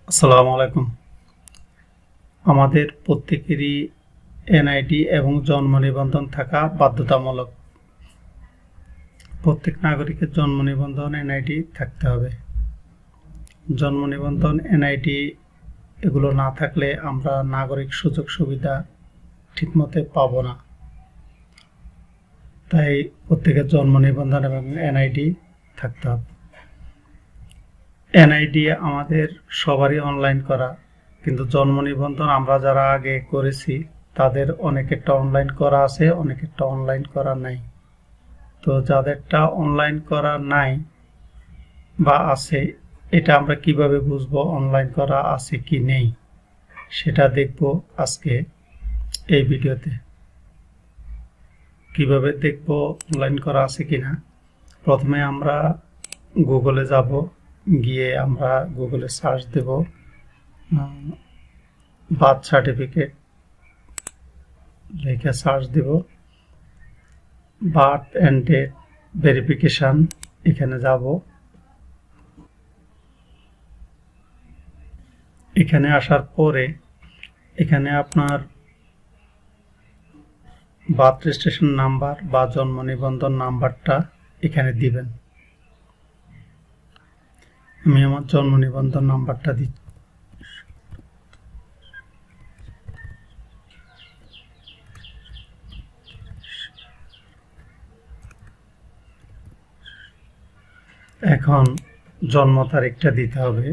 আসসালামু আলাইকুম। আমাদের প্রত্যেকেরই এনআইডি এবং জন্ম নিবন্ধন থাকা বাধ্যতামূলক। প্রত্যেক নাগরিকের জন্ম নিবন্ধন এনআইডি থাকতে হবে। জন্ম নিবন্ধন এনআইডি এগুলো না থাকলে আমরা নাগরিক সুযোগ সুবিধা ঠিকমতো পাবো না। তাই প্রত্যেকের জন্ম নিবন্ধন এবং এনআইডি থাকতে হবে। এনআইডি আমাদের সবারই অনলাইন করা, কিন্তু জন্ম নিবন্ধন আমরা যারা আগে করেছি তাদের অনেকেরটা অনলাইন করা আছে, অনেকেরটা অনলাইন করা নাই। তো যাদেরটা অনলাইন করা নাই বা আছে, এটা আমরা কিভাবে বুঝবো অনলাইন করা আছে কি নেই, সেটা দেখব আজকে এই ভিডিওতে। কিভাবে দেখব অনলাইন করা আছে কিনা? প্রথমে আমরা গুগলে যাব, গিয়ে আমরা গুগলে সার্চ দেব বার্থ সার্টিফিকেট লিখে সার্চ দেব, বার্থ অ্যান্ড ডেট ভেরিফিকেশন, এখানে যাব। এখানে আসার পরে এখানে আপনার বার্থ রেজিস্ট্রেশন নাম্বার বা জন্ম নিবন্ধন নাম্বারটা এখানে দিবেন। আমি আমার জন্ম নিবন্ধন নাম্বারটা দিচ্ছি। এখন জন্ম তারিখটা দিতে হবে।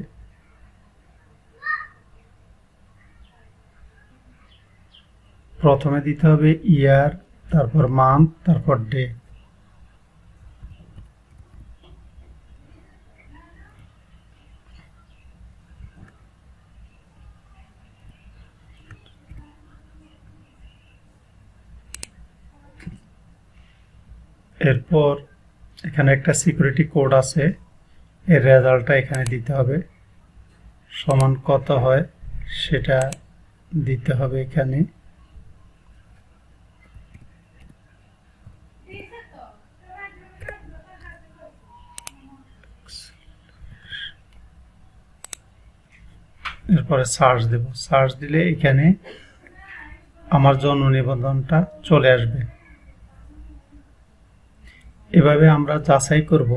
প্রথমে দিতে হবে ইয়ার, তারপর মান্থ, তারপর ডে। এরপর এখানে একটা সিকিউরিটি কোড আছে, এর রেজাল্টটা এখানে দিতে হবে। সমান কত হয় সেটা দিতে হবে এখানে। এরপরে সার্চ দেব। সার্চ দিলে এখানে আমার জন্ম নিবন্ধনটা চলে আসবে। এভাবে আমরা যাচাই করব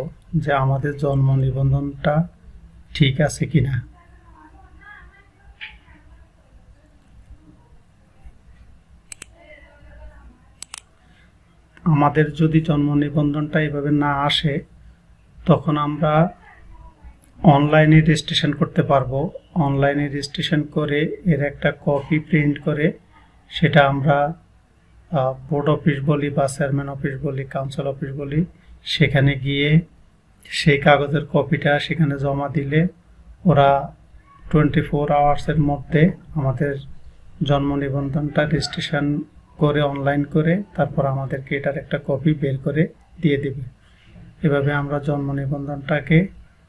যে আমাদের জন্ম নিবন্ধনটা ঠিক আছে কিনা। আমাদের যদি জন্ম নিবন্ধনটা এভাবে না আসে, তখন আমরা অনলাইনে রেজিস্ট্রেশন করতে পারবো। অনলাইনে রেজিস্ট্রেশন করে এর একটা কপি প্রিন্ট করে সেটা আমরা বোর্ড অফিস বলি বা চেয়ারম্যান অফিস বলি, কাউন্সিল অফিস বলি, সেখানে গিয়ে সেই কাগজের কপিটা সেখানে জমা দিলে ওরা 24 আওয়ার্সের মধ্যে আমাদের জন্ম নিবন্ধনটা রেজিস্ট্রেশন করে অনলাইন করে তারপর আমাদেরকে এটার একটা কপি বের করে দিয়ে দেবে। এভাবে আমরা জন্ম নিবন্ধনটাকে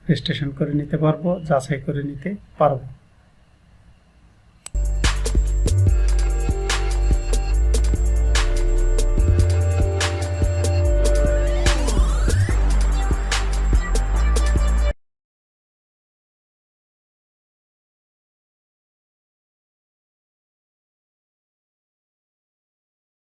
রেজিস্ট্রেশন করে নিতে পারবো, যাচাই করে নিতে পারবো।